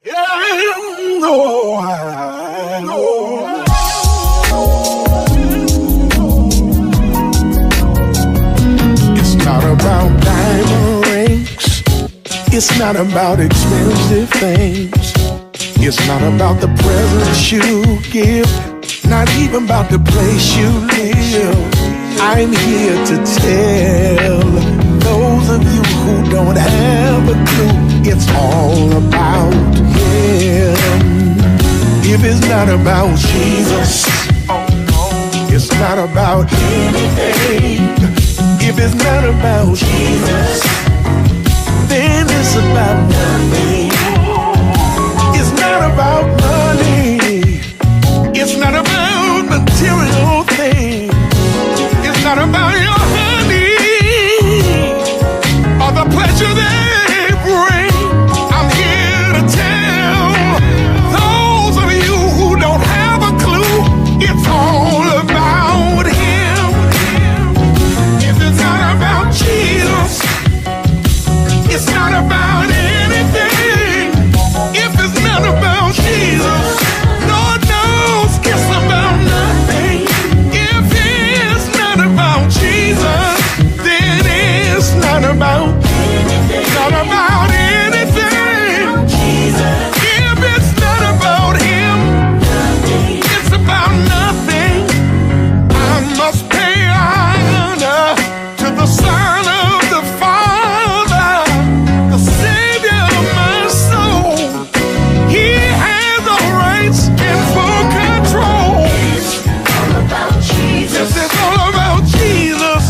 It's not about diamond rings. It's not about expensive things. It's not about the presents you give. Not even about the place you live. I'm here to tell those of you who don't have a clue, it's all about Him. If it's not about Jesus, it's not about anything. If it's not about Jesus, then it's about nothing. It's not about money. It's not about material things. It's not about your honey or the pleasure they bring. I'm here to tell those of you who don't have a clue, it's all about Him. If it's not about Jesus, it's not about anything. If it's not about Jesus, Lord knows it's about nothing. If it's not about Jesus, then it's not about anything. Not about anything. If it's not about Him, it's about nothing. I must pay honor to the Son of the Father, the Savior of my soul. He has the rights in full control. It's all about Jesus. Yes, it's all about Jesus.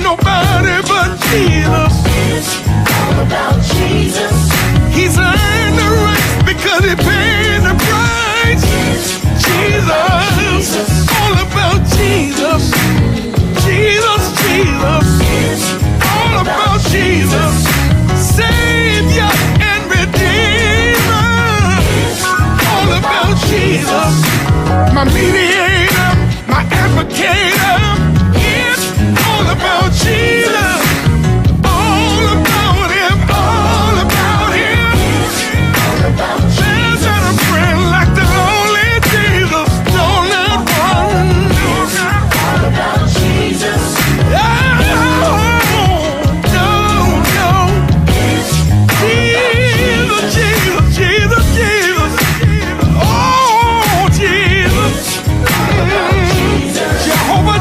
Nobody but Jesus. It's all about Jesus. He's earned the rights because He paid the price. Jesus. All about Jesus. Jesus, Jesus. It's all about Jesus. Savior and Redeemer. All about Jesus. My mediator, my advocator. It's all about Jesus. All about Him. All about Him. All about Jesus. There's not a friend like the only Jesus. No, not one. All about Jesus. Oh, no, no. Jesus, Jesus, Jesus, Jesus. Oh, Jesus. Jehovah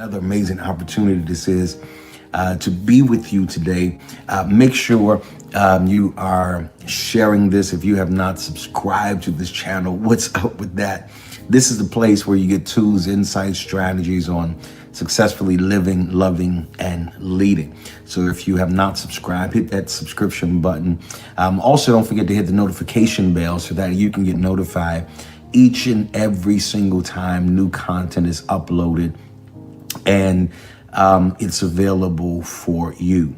Another amazing opportunity this is to be with you today. Make sure you are sharing this. If you have not subscribed to this channel, what's up with that? This is the place where you get tools, insights, strategies on successfully living, loving, and leading. So if you have not subscribed, hit that subscription button. Also, don't forget to hit the notification bell so that you can get notified each and every single time new content is uploaded and it's available for you.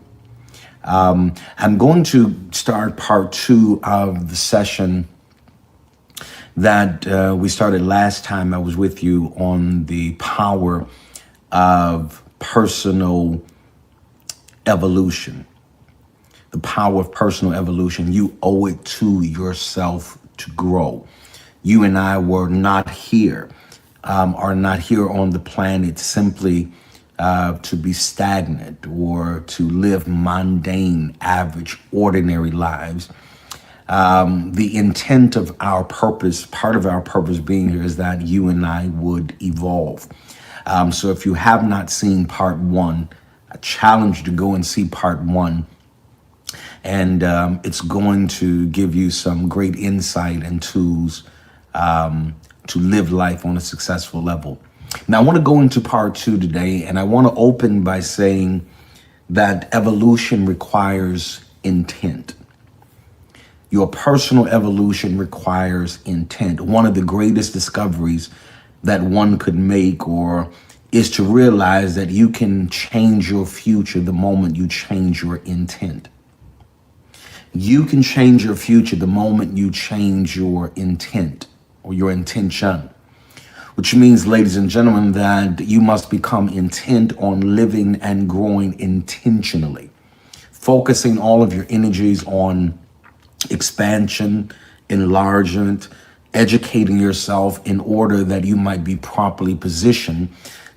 I'm going to start part 2 of the session that we started last time I was with you on the power of personal evolution. The power of personal evolution. You owe it to yourself to grow. You and I were not here, are not here on the planet simply to be stagnant or to live mundane, average, ordinary lives. The intent of our purpose, part of our purpose being here, is that you and I would evolve. So if you have not seen part 1, I challenge you to go and see part 1. And it's going to give you some great insight and tools to live life on a successful level. Now, I want to go into part 2 today, and I want to open by saying that evolution requires intent. Your personal evolution requires intent. One of the greatest discoveries that one could make is to realize that you can change your future the moment you change your intent. You can change your future the moment you change your intent or your intention, which means, ladies and gentlemen, that you must become intent on living and growing intentionally, focusing all of your energies on expansion, enlargement, educating yourself in order that you might be properly positioned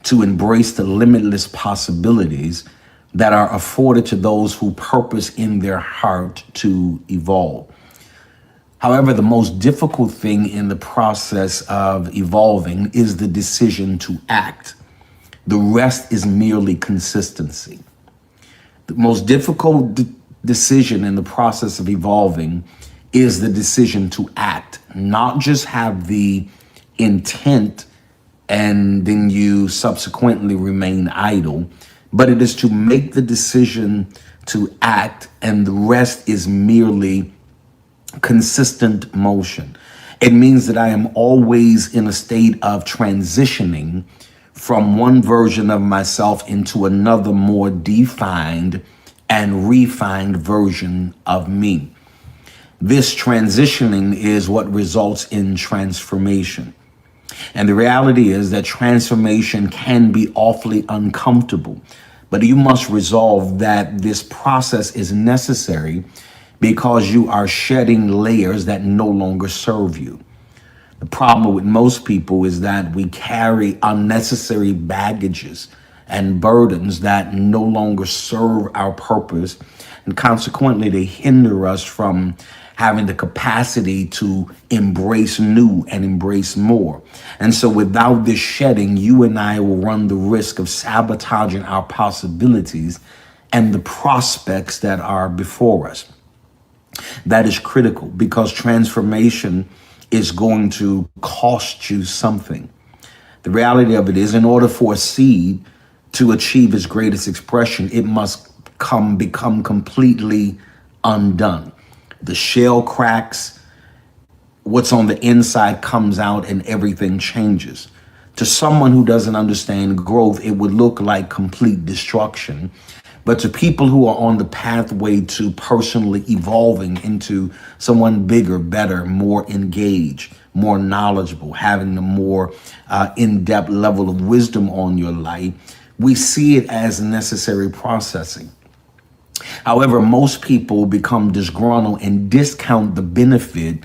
to embrace the limitless possibilities that are afforded to those who purpose in their heart to evolve. However, the most difficult thing in the process of evolving is the decision to act. The rest is merely consistency. The most difficult decision in the process of evolving is the decision to act, not just have the intent and then you subsequently remain idle, but it is to make the decision to act, and the rest is merely consistent motion. It means that I am always in a state of transitioning from one version of myself into another, more defined and refined version of me. This transitioning is what results in transformation. And the reality is that transformation can be awfully uncomfortable, but you must resolve that this process is necessary because you are shedding layers that no longer serve you. The problem with most people is that we carry unnecessary baggages and burdens that no longer serve our purpose, and consequently they hinder us from having the capacity to embrace new and embrace more. And so without this shedding, you and I will run the risk of sabotaging our possibilities and the prospects that are before us. That is critical because transformation is going to cost you something. The reality of it is, in order for a seed to achieve its greatest expression, it must become completely undone. The shell cracks, what's on the inside comes out, and everything changes. To someone who doesn't understand growth, it would look like complete destruction. But to people who are on the pathway to personally evolving into someone bigger, better, more engaged, more knowledgeable, having a more in-depth level of wisdom on your life, we see it as necessary processing. However, most people become disgruntled and discount the benefit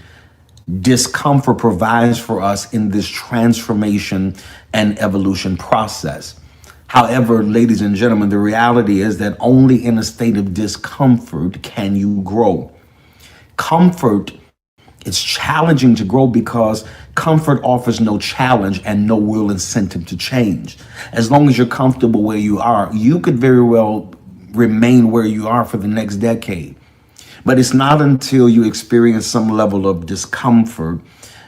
discomfort provides for us in this transformation and evolution process. However, ladies and gentlemen, the reality is that only in a state of discomfort can you grow. Comfort It's challenging to grow because comfort offers no challenge and no real incentive to change. As long as you're comfortable where you are, you could very well remain where you are for the next decade. But it's not until you experience some level of discomfort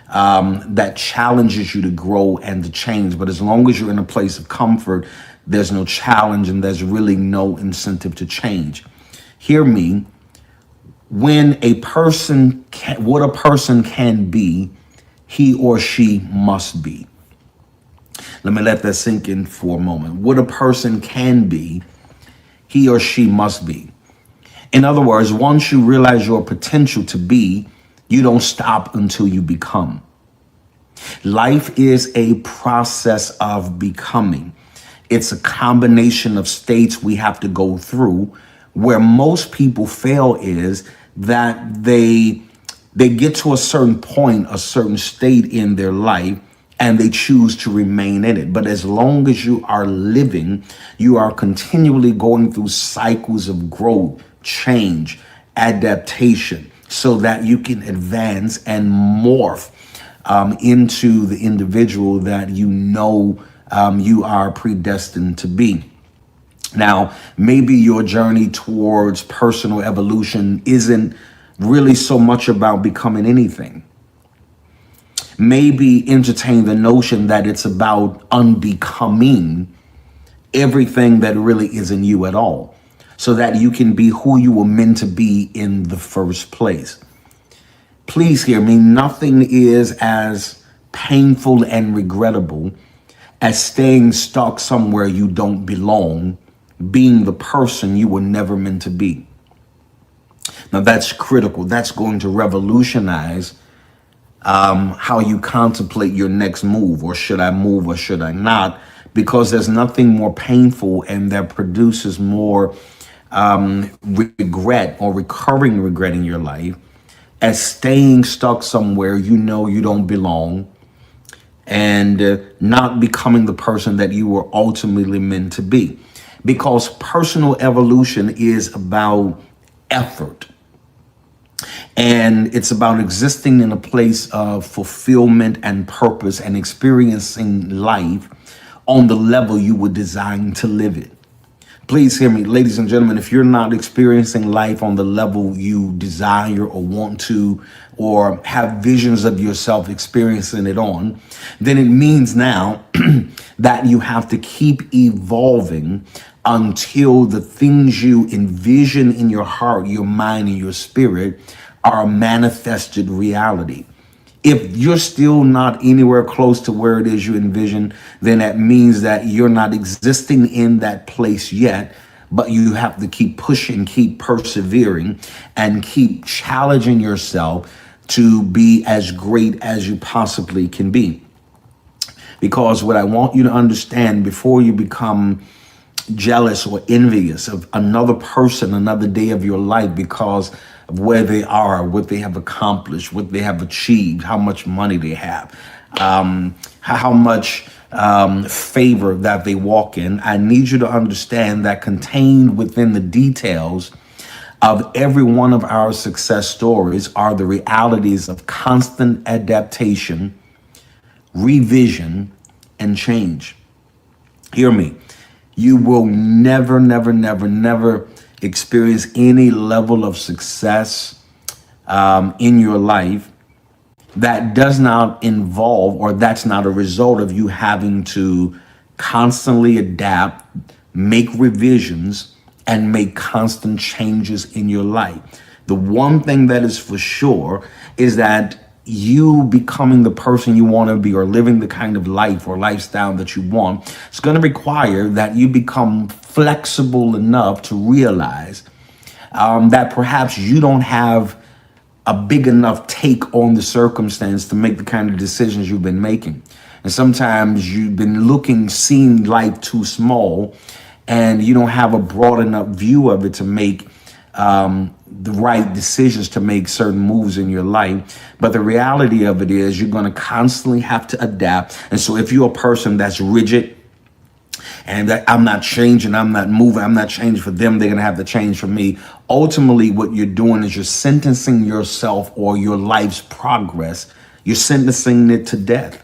that challenges you to grow and to change. But as long as you're in a place of comfort, there's no challenge and there's really no incentive to change. Hear me. When a person what a person can be, he or she must be. Let me let that sink in for a moment. What a person can be, he or she must be. In other words, once you realize your potential to be, you don't stop until you become. Life is a process of becoming. It's a combination of states we have to go through. Where most people fail is that they get to a certain point, a certain state in their life, and they choose to remain in it. But as long as you are living, you are continually going through cycles of growth, change, adaptation, so that you can advance and morph into the individual that you are predestined to be. Now, maybe your journey towards personal evolution isn't really so much about becoming anything. Maybe entertain the notion that it's about unbecoming everything that really isn't you at all, so that you can be who you were meant to be in the first place. Please hear me. Nothing is as painful and regrettable as staying stuck somewhere you don't belong, being the person you were never meant to be. Now that's critical. That's going to revolutionize how you contemplate your next move, or should I move or should I not? Because there's nothing more painful and that produces more regret or recurring regret in your life as staying stuck somewhere you don't belong and not becoming the person that you were ultimately meant to be. Because personal evolution is about effort. And it's about existing in a place of fulfillment and purpose and experiencing life on the level you were designed to live it. Please hear me, ladies and gentlemen, if you're not experiencing life on the level you desire or want to, or have visions of yourself experiencing it on, then it means now that you have to keep evolving until the things you envision in your heart, your mind, and your spirit are a manifested reality. If you're still not anywhere close to where it is you envision, then that means that you're not existing in that place yet, but you have to keep pushing, keep persevering, and keep challenging yourself to be as great as you possibly can be. Because what I want you to understand before you become jealous or envious of another person, another day of your life because of where they are, what they have accomplished, what they have achieved, how much money they have, how much favor that they walk in. I need you to understand that contained within the details of every one of our success stories are the realities of constant adaptation, revision, and change. Hear me. You will never experience any level of success in your life that does not involve, or that's not a result of you having to constantly adapt, make revisions, and make constant changes in your life. The one thing that is for sure is that you becoming the person you want to be, or living the kind of life or lifestyle that you want, it's going to require that you become flexible enough to realize that perhaps you don't have a big enough take on the circumstance to make the kind of decisions you've been making. And sometimes you've been seeing life too small, and you don't have a broad enough view of it to make the right decisions, to make certain moves in your life. But the reality of it is you're going to constantly have to adapt. And so if you're a person that's rigid and that I'm not changing, I'm not moving, I'm not changing for them, they're going to have to change for me. Ultimately, what you're doing is you're sentencing yourself or your life's progress, you're sentencing it to death.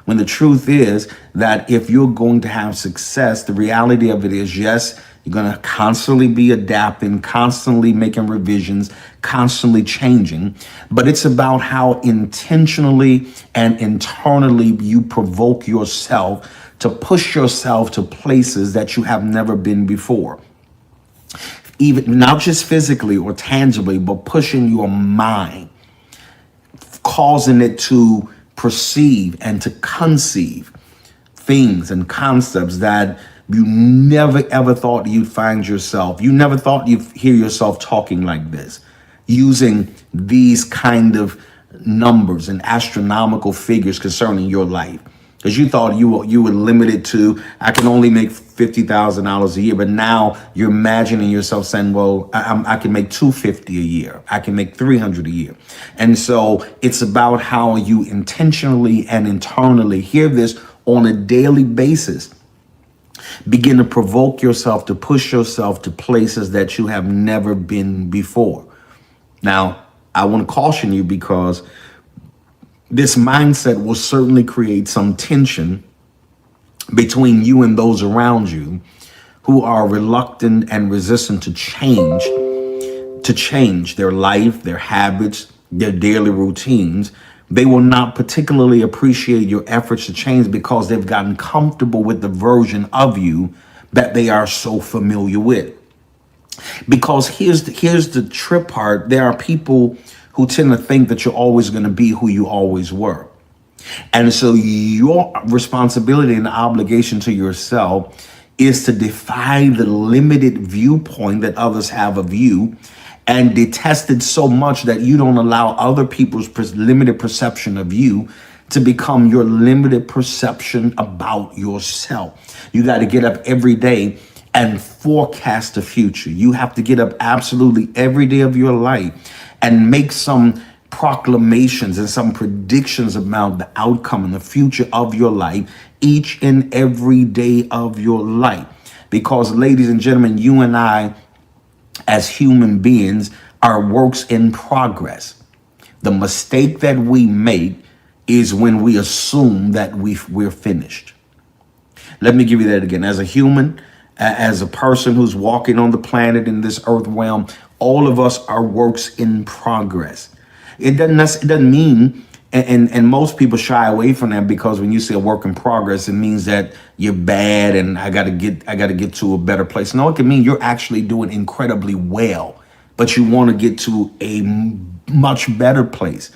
When the truth is that if you're going to have success, the reality of it is, yes, you're going to constantly be adapting, constantly making revisions, constantly changing. But it's about how intentionally and internally you provoke yourself to push yourself to places that you have never been before. Even not just physically or tangibly, but pushing your mind, causing it to perceive and to conceive things and concepts that you never ever thought you'd find yourself. You never thought you'd hear yourself talking like this, using these kind of numbers and astronomical figures concerning your life. Because you thought you were limited to, I can only make $50,000 a year, but now you're imagining yourself saying, well, I can make $250 a year, I can make $300 a year. And so it's about how you intentionally and internally hear this on a daily basis. Begin to provoke yourself, to push yourself to places that you have never been before. Now, I want to caution you because this mindset will certainly create some tension between you and those around you who are reluctant and resistant to change their life, their habits, their daily routines. They will not particularly appreciate your efforts to change because they've gotten comfortable with the version of you that they are so familiar with. Because here's the trip part. There are people who tend to think that you're always going to be who you always were. And so your responsibility and obligation to yourself is to defy the limited viewpoint that others have of you and detest it so much that you don't allow other people's limited perception of you to become your limited perception about yourself. You got to get up every day and forecast the future. You have to get up absolutely every day of your life and make some proclamations and some predictions about the outcome and the future of your life each and every day of your life. Because, ladies and gentlemen, you and I, as human beings, are works in progress. The mistake that we make is when we assume that we're finished. Let me give you that again. As a human, as a person who's walking on the planet in this earth realm, all of us are works in progress. It doesn't mean, and most people shy away from that because when you say a work in progress, it means that you're bad and I gotta get to a better place. No, it can mean you're actually doing incredibly well, but you want to get to a much better place.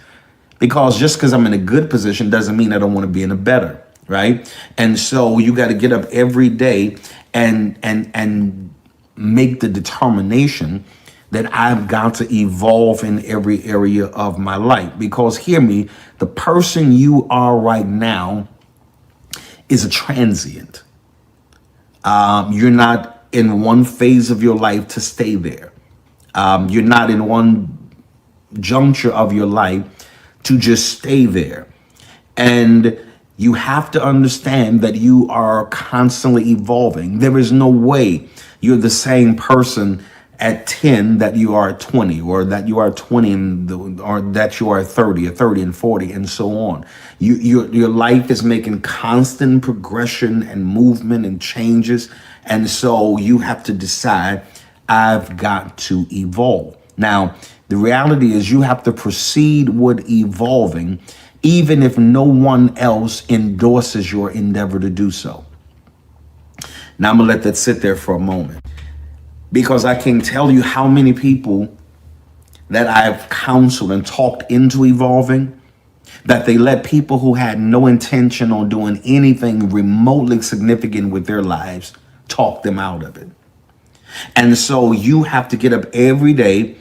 Because just because I'm in a good position doesn't mean I don't want to be in a better, right? And so you got to get up every day and make the determination that I've got to evolve in every area of my life. Because hear me, the person you are right now is a transient. You're not in one phase of your life to stay there. You're not in one juncture of your life to just stay there. And you have to understand that you are constantly evolving. There is no way you're the same person at 10 that you are at 20, or that you are at 20 or that you are at 30, or 30 and 40, and so on. Your life is making constant progression and movement and changes. And so you have to decide, I've got to evolve. Now, the reality is you have to proceed with evolving, even if no one else endorses your endeavor to do so. Now I'm gonna let that sit there for a moment, because I can tell you how many people that I've counseled and talked into evolving, that they let people who had no intention on doing anything remotely significant with their lives talk them out of it. And so you have to get up every day,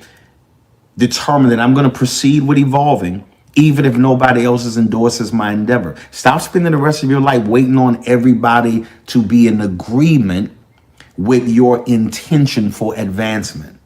determine that I'm going to proceed with evolving, even if nobody else endorses my endeavor. Stop spending the rest of your life waiting on everybody to be in agreement with your intention for advancement.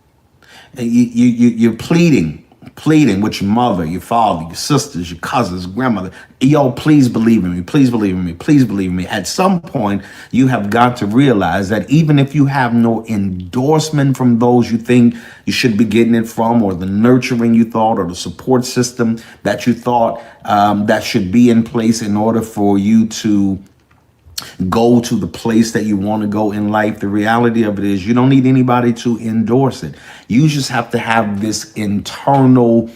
You're pleading pleading with your mother, your father, your sisters, your cousins, grandmother. Yo, please believe in me. Please believe in me. Please believe in me. At some point, you have got to realize that even if you have no endorsement from those you think you should be getting it from, or the nurturing you thought, or the support system that you thought that should be in place in order for you to go to the place that you want to go in life, the reality of it is you don't need anybody to endorse it. You just have to have this internal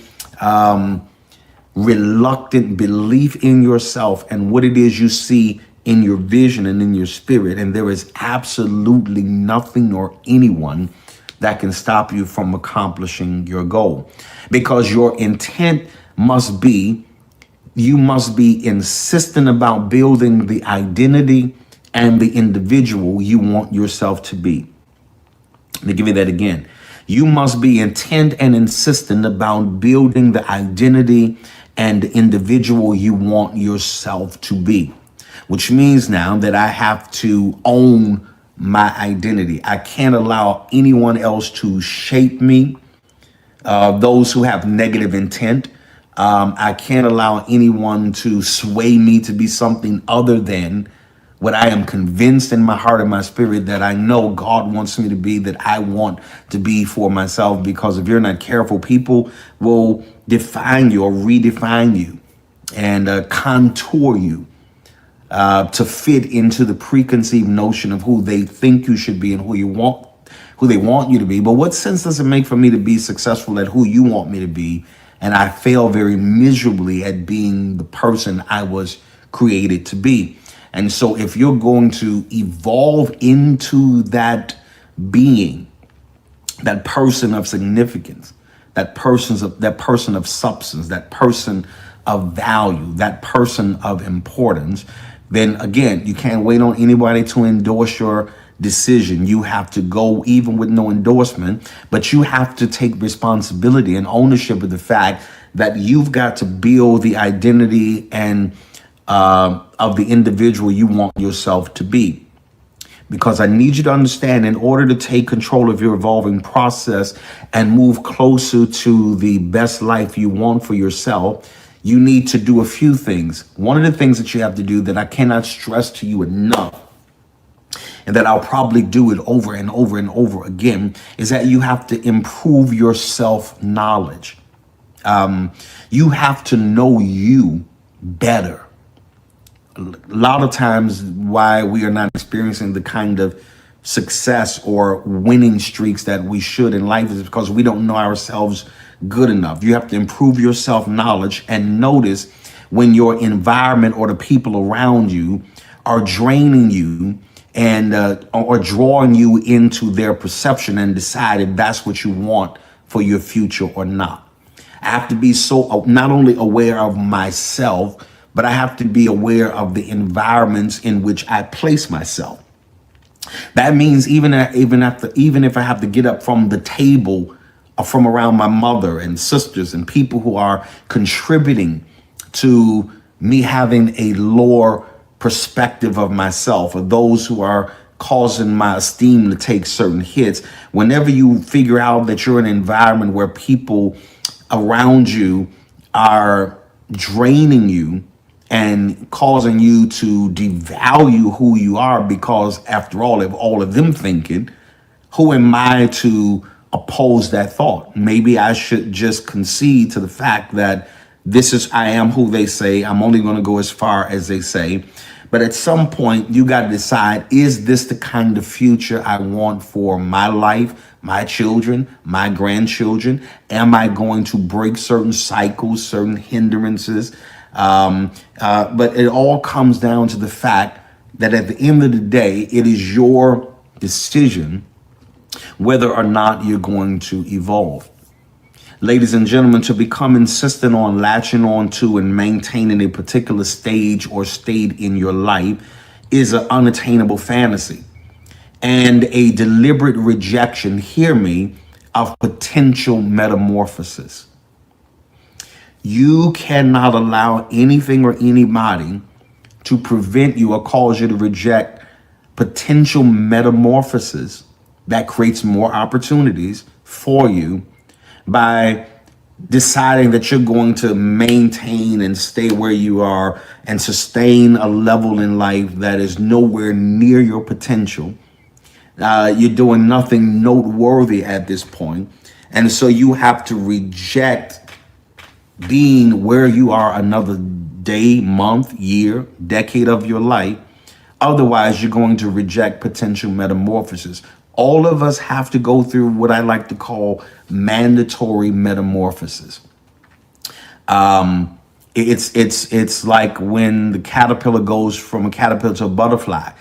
reluctant belief in yourself and what it is you see in your vision and in your spirit. And there is absolutely nothing or anyone that can stop you from accomplishing your goal, because your intent must be, you must be insistent about building the identity and the individual you want yourself to be. Let me give you that again. You must be intent and insistent about building the identity and the individual you want yourself to be, which means now that I have to own my identity. I can't allow anyone else to shape me, those who have negative intent. I can't allow anyone to sway me to be something other than what I am convinced in my heart and my spirit that I know God wants me to be, that I want to be for myself. Because if you're not careful, people will define you or redefine you and contour you to fit into the preconceived notion of who they think you should be and who they want you to be. But what sense does it make for me to be successful at who you want me to be, and I fail very miserably at being the person I was created to be? And so if you're going to evolve into that being, that person of significance, that person of substance, that person of value, that person of importance, then again, you can't wait on anybody to endorse your decision. You have to go even with no endorsement, but you have to take responsibility and ownership of the fact that you've got to build the identity and of the individual you want yourself to be. Because I need you to understand, in order to take control of your evolving process and move closer to the best life you want for yourself, you need to do a few things. One of the things that you have to do that I cannot stress to you enough, and that I'll probably do it over and over and over again, is that you have to improve your self-knowledge. You have to know you better. A lot of times why we are not experiencing the kind of success or winning streaks that we should in life is because we don't know ourselves good enough. You have to improve your self-knowledge and notice when your environment or the people around you are draining you and or drawing you into their perception, and decide if that's what you want for your future or not. I have to be so not only aware of myself, but I have to be aware of the environments in which I place myself. That means even if I have to get up from the table from around my mother and sisters and people who are contributing to me having a lower perspective of myself, or those who are causing my esteem to take certain hits. Whenever you figure out that you're in an environment where people around you are draining you and causing you to devalue who you are, because after all, if all of them thinking, who am I to oppose that thought? Maybe I should just concede to the fact that I am who they say. I'm only going to go as far as they say. But at some point, you got to decide, is this the kind of future I want for my life, my children, my grandchildren? Am I going to break certain cycles, certain hindrances? But it all comes down to the fact that at the end of the day, it is your decision whether or not you're going to evolve. Ladies and gentlemen, to become insistent on latching on to and maintaining a particular stage or state in your life is an unattainable fantasy and a deliberate rejection, hear me, of potential metamorphosis. You cannot allow anything or anybody to prevent you or cause you to reject potential metamorphosis that creates more opportunities for you by deciding that you're going to maintain and stay where you are and sustain a level in life that is nowhere near your potential. You're doing nothing noteworthy at this point. And so you have to reject being where you are another day, month, year, decade of your life. Otherwise, you're going to reject potential metamorphosis. All of us have to go through what I like to call mandatory metamorphosis. It's like when the caterpillar goes from a caterpillar to a butterfly.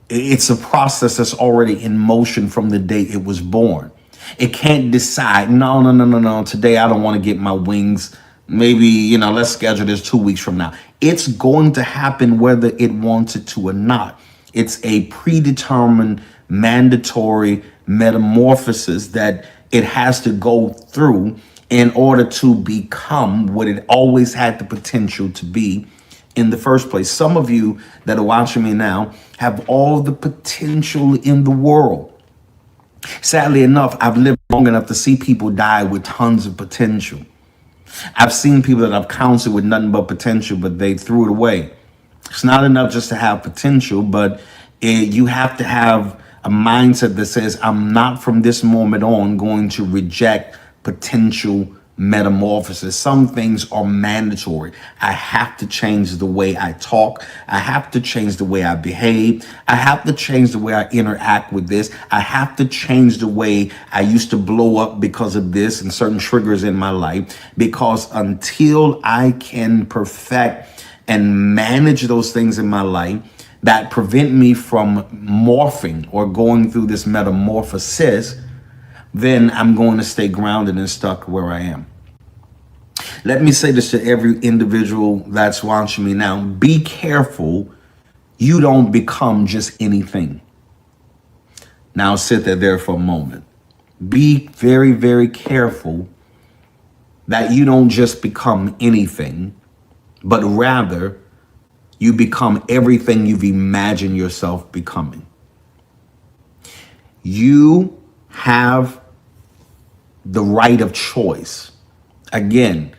It's a process that's already in motion from the day it was born. It can't decide, no, today I don't want to get my wings. Maybe, let's schedule this 2 weeks from now. It's going to happen whether it wants it to or not. It's a predetermined, mandatory metamorphosis that it has to go through in order to become what it always had the potential to be in the first place. Some of you that are watching me now have all the potential in the world. Sadly enough, I've lived long enough to see people die with tons of potential. I've seen people that I've counseled with nothing but potential, but they threw it away. It's not enough just to have potential, but you have to have a mindset that says, I'm not from this moment on going to reject potential metamorphosis. Some things are mandatory. I have to change the way I talk. I have to change the way I behave. I have to change the way I interact with this. I have to change the way I used to blow up because of this and certain triggers in my life, because until I can perfect and manage those things in my life that prevent me from morphing or going through this metamorphosis, then I'm going to stay grounded and stuck where I am. Let me say this to every individual that's watching me now. Be careful you don't become just anything. Now sit there for a moment. Be very, very careful that you don't just become anything, but rather you become everything you've imagined yourself becoming. You have the right of choice. Again,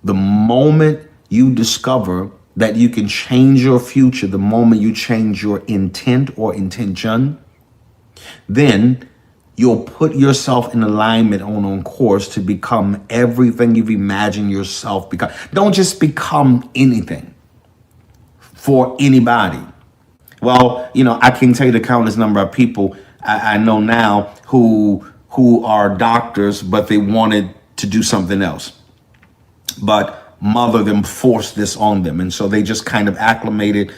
the moment you discover that you can change your future, the moment you change your intent or intention, then you'll put yourself in alignment on course to become everything you've imagined yourself become. Don't just become anything for anybody. Well, I can tell you the countless number of people I know now who are doctors, but they wanted to do something else. But mother them forced this on them. And so they just kind of acclimated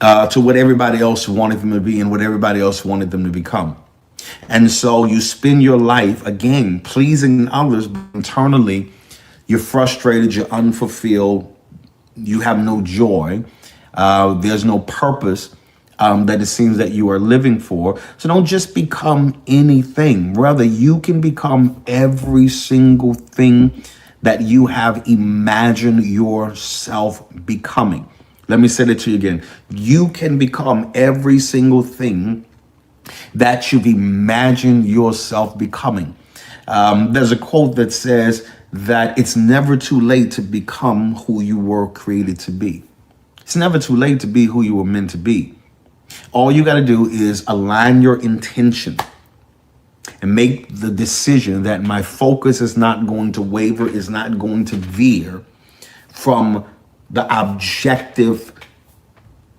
to what everybody else wanted them to be and what everybody else wanted them to become. And so you spend your life, again, pleasing others, but internally, you're frustrated, you're unfulfilled, you have no joy, there's no purpose that it seems that you are living for. So don't just become anything. Rather, you can become every single thing that you have imagined yourself becoming. Let me say it to you again. You can become every single thing that you've imagined yourself becoming. There's a quote that says that it's never too late to become who you were created to be. It's never too late to be who you were meant to be. All you got to do is align your intention and make the decision that my focus is not going to waver, is not going to veer from the objective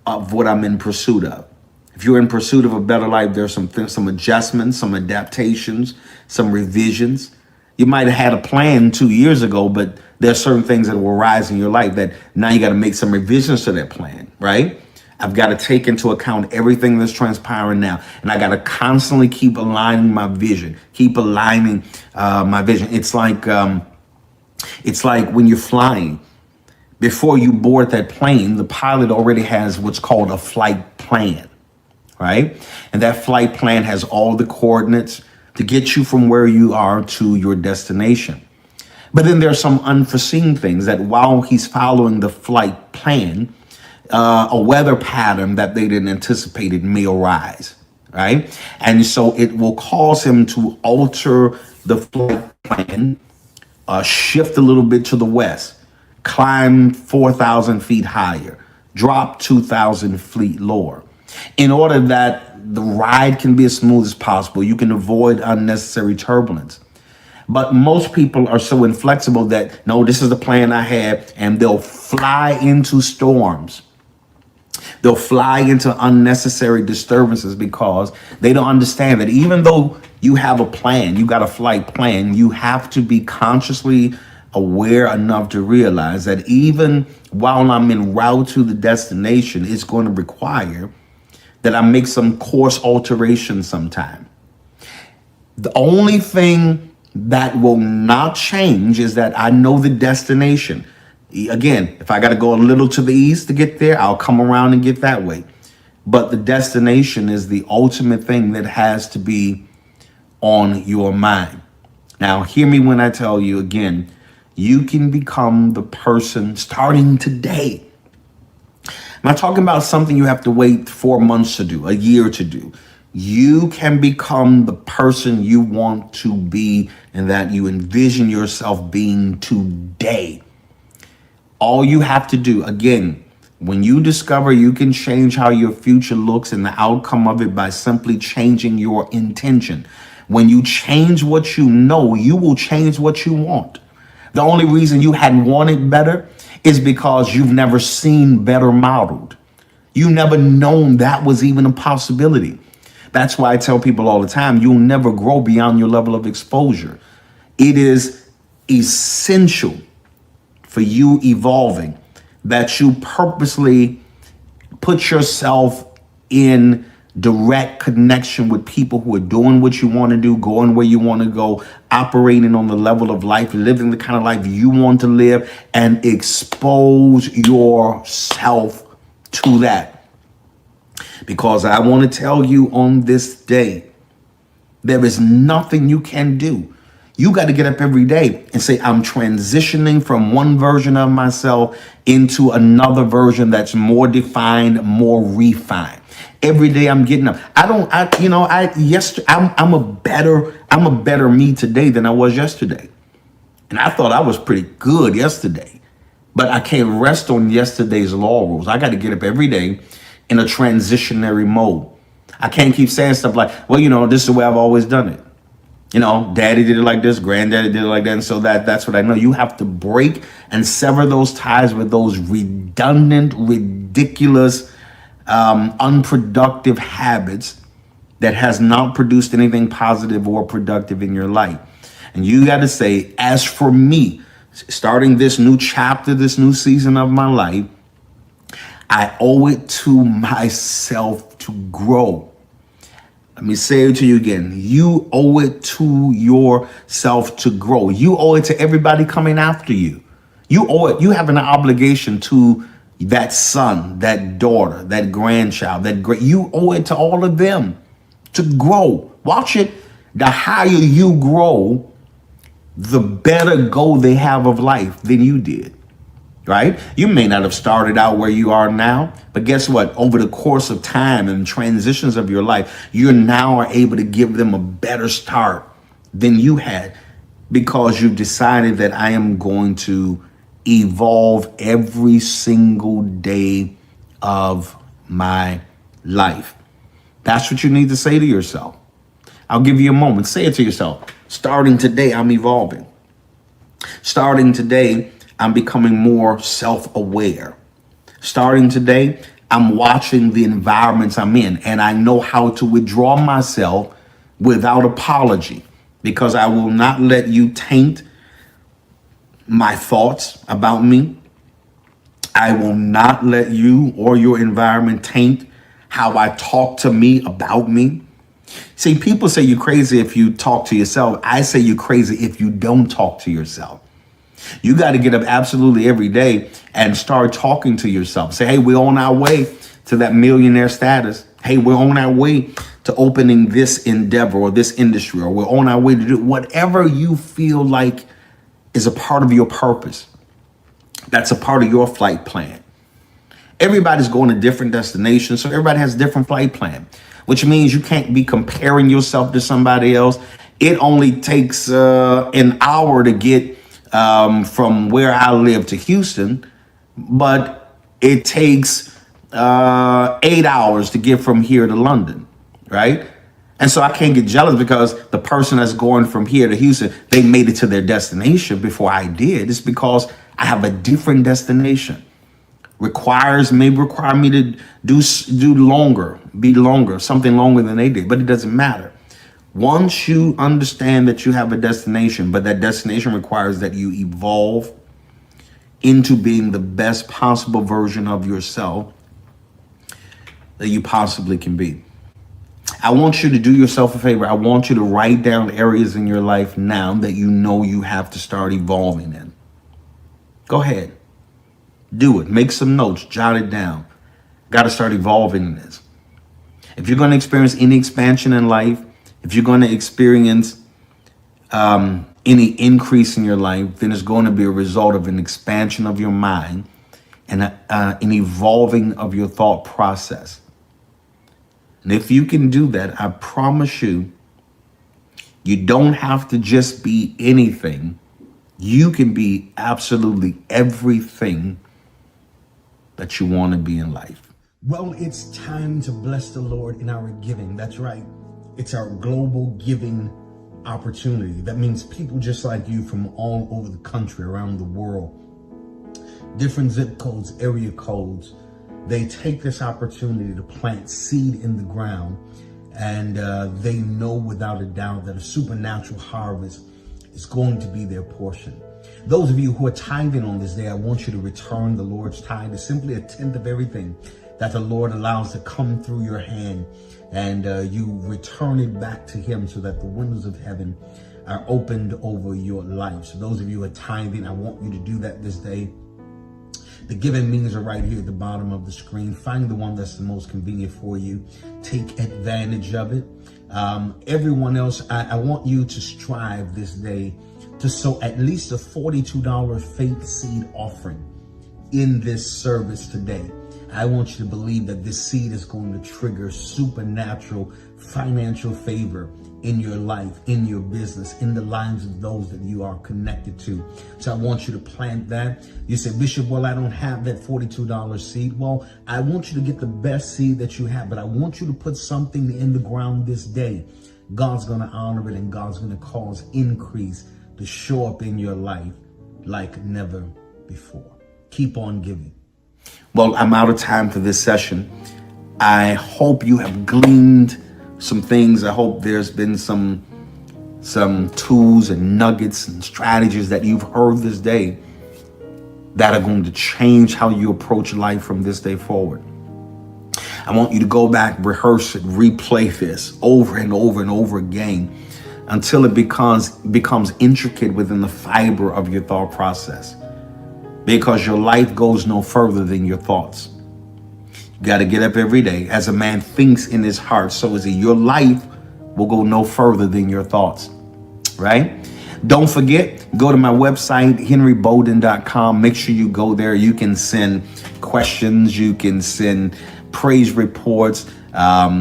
of what I'm in pursuit of. If you're in pursuit of a better life, there's some adjustments, some adaptations, some revisions. You might have had a plan 2 years ago, but there's certain things that will rise in your life that now you got to make some revisions to that plan, right? I've got to take into account everything that's transpiring now. And I got to constantly keep aligning my vision, my vision. It's like when you're flying. Before you board that plane, the pilot already has what's called a flight plan, right? And that flight plan has all the coordinates to get you from where you are to your destination. But then there are some unforeseen things that while he's following the flight plan, a weather pattern that they didn't anticipate may arise, right? And so it will cause him to alter the flight plan shift a little bit to the west, climb 4,000 feet higher, drop 2,000 feet lower. In order that the ride can be as smooth as possible, you can avoid unnecessary turbulence. But most people are so inflexible that, no, this is the plan I have, and they'll fly into storms. They'll fly into unnecessary disturbances because they don't understand that even though you have a plan, you got a flight plan, you have to be consciously aware enough to realize that even while I'm en route to the destination, it's going to require that I make some course alterations sometime. The only thing that will not change is that I know the destination. Again, if I got to go a little to the east to get there, I'll come around and get that way. But the destination is the ultimate thing that has to be on your mind. Now, hear me when I tell you again, you can become the person starting today. I'm not talking about something you have to wait 4 months to do, a year to do. You can become the person you want to be and that you envision yourself being today. All you have to do, again, when you discover you can change how your future looks and the outcome of it by simply changing your intention. When you change what you know, you will change what you want. The only reason you hadn't wanted better is because you've never seen better modeled. You never known that was even a possibility. That's why I tell people all the time, you'll never grow beyond your level of exposure. It is essential for you evolving that you purposely put yourself in direct connection with people who are doing what you want to do, going where you want to go, operating on the level of life, living the kind of life you want to live, and expose yourself to that. Because I want to tell you on this day, there is nothing you can do. You got to get up every day and say, I'm transitioning from one version of myself into another version that's more defined, more refined. Every day I'm getting up. I'm a better me today than I was yesterday. And I thought I was pretty good yesterday, but I can't rest on yesterday's laurels. I got to get up every day in a transitionary mode. I can't keep saying stuff like, well, this is the way I've always done it. Daddy did it like this, granddaddy did it like that. And so that's what I know. You have to break and sever those ties with those redundant, ridiculous, unproductive habits that has not produced anything positive or productive in your life. And you got to say, as for me, starting this new chapter, this new season of my life, I owe it to myself to grow. Let me say it to you again. You owe it to yourself to grow. You owe it to everybody coming after you. You owe it. You have an obligation to that son, that daughter, that grandchild, you owe it to all of them to grow. Watch it. The higher you grow, the better goal they have of life than you did. Right? You may not have started out where you are now, but guess what? Over the course of time and transitions of your life, you now are able to give them a better start than you had because you've decided that I am going to evolve every single day of my life. That's what you need to say to yourself. I'll give you a moment. Say it to yourself. Starting today, I'm evolving. Starting today, I'm becoming more self-aware. Starting today, I'm watching the environments I'm in, and I know how to withdraw myself without apology because I will not let you taint my thoughts about me. I will not let you or your environment taint how I talk to me about me. See, people say you're crazy if you talk to yourself. I say you're crazy if you don't talk to yourself. You got to get up absolutely every day and start talking to yourself. Say, hey, we're on our way to that millionaire status. Hey, we're on our way to opening this endeavor or this industry, or we're on our way to do whatever you feel like is a part of your purpose. That's a part of your flight plan. Everybody's going to different destinations, so everybody has a different flight plan, which means you can't be comparing yourself to somebody else. It only takes an hour to get from where I live to Houston, but it takes 8 hours to get from here to London, right? And so I can't get jealous because the person that's going from here to Houston, they made it to their destination before I did. It's because I have a different destination. May require me to be longer, something longer than they did, but it doesn't matter. Once you understand that you have a destination, but that destination requires that you evolve into being the best possible version of yourself that you possibly can be. I want you to do yourself a favor. I want you to write down areas in your life now that you know you have to start evolving in. Go ahead. Do it. Make some notes. Jot it down. Got to start evolving in this. If you're going to experience any expansion in life, if you're going to experience any increase in your life, then it's going to be a result of an expansion of your mind and an evolving of your thought process. And if you can do that, I promise you, you don't have to just be anything. You can be absolutely everything that you want to be in life. Well, it's time to bless the Lord in our giving. That's right. It's our global giving opportunity. That means people just like you from all over the country, around the world, different zip codes, area codes, they take this opportunity to plant seed in the ground, and they know without a doubt that a supernatural harvest is going to be their portion. Those of you who are tithing on this day, I want you to return the Lord's tithe. It's simply a tenth of everything that the Lord allows to come through your hand, and you return it back to him so that the windows of heaven are opened over your life. So those of you who are tithing, I want you to do that this day. The giving means are right here at the bottom of the screen. Find the one that's the most convenient for you. Take advantage of it. Everyone else, I want you to strive this day to sow at least a $42 faith seed offering in this service today. I want you to believe that this seed is going to trigger supernatural financial favor in your life, in your business, in the lives of those that you are connected to. So I want you to plant that. You say, Bishop, well, I don't have that $42 seed. Well, I want you to get the best seed that you have, but I want you to put something in the ground this day. God's going to honor it, and God's going to cause increase to show up in your life like never before. Keep on giving. Well, I'm out of time for this session. I hope you have gleaned some things. I hope there's been some tools and nuggets and strategies that you've heard this day that are going to change how you approach life from this day forward. I want you to go back, rehearse it, replay this over and over and over again until it becomes intricate within the fiber of your thought process. Because your life goes no further than your thoughts. You got to get up every day. As a man thinks in his heart, so is he. Your life will go no further than your thoughts, right? Don't forget, go to my website, henrybolden.com. Make sure you go there. You can send questions. You can send praise reports.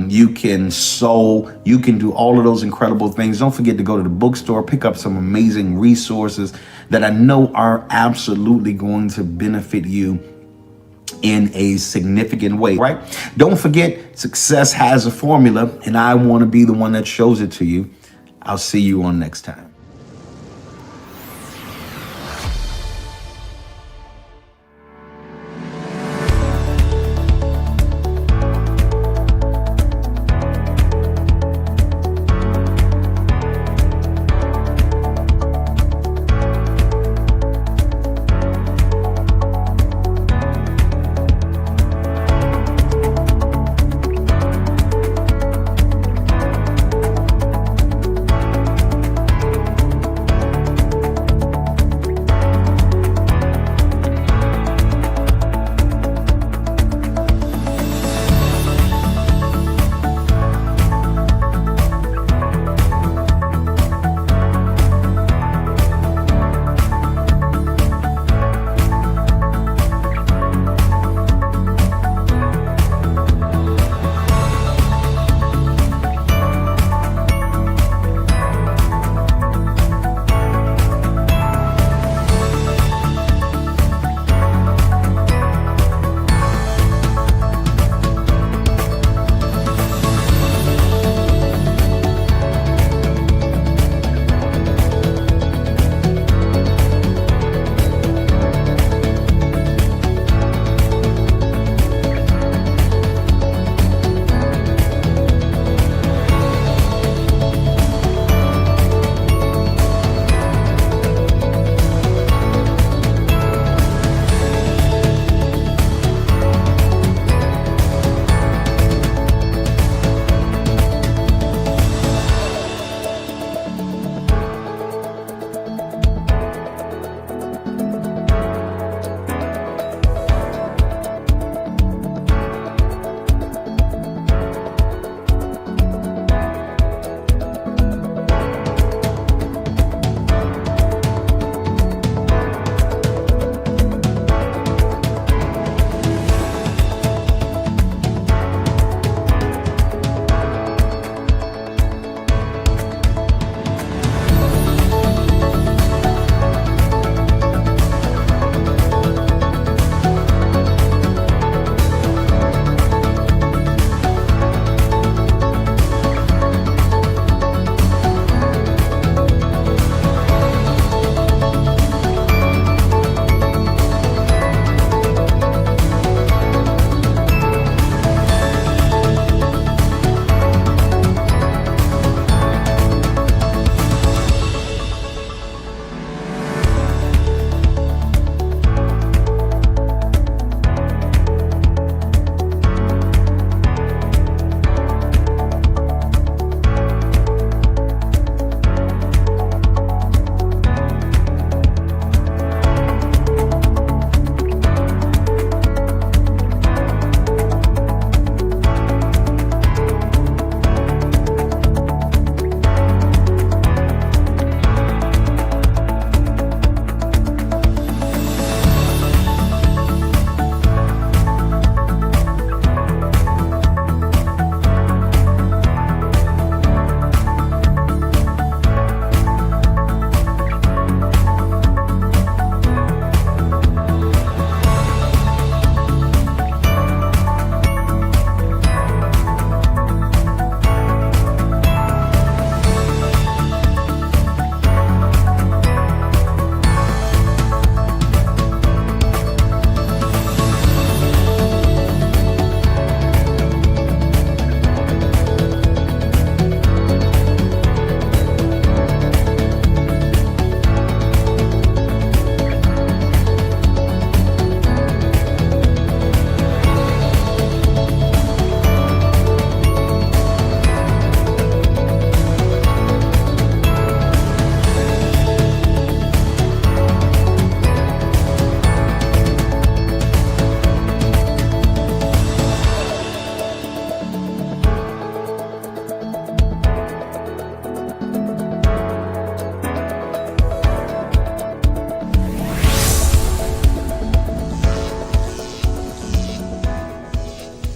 You can sow. You can do all of those incredible things. Don't forget to go to the bookstore, pick up some amazing resources that I know are absolutely going to benefit you in a significant way, right? Don't forget, success has a formula, and I want to be the one that shows it to you. I'll see you on next time.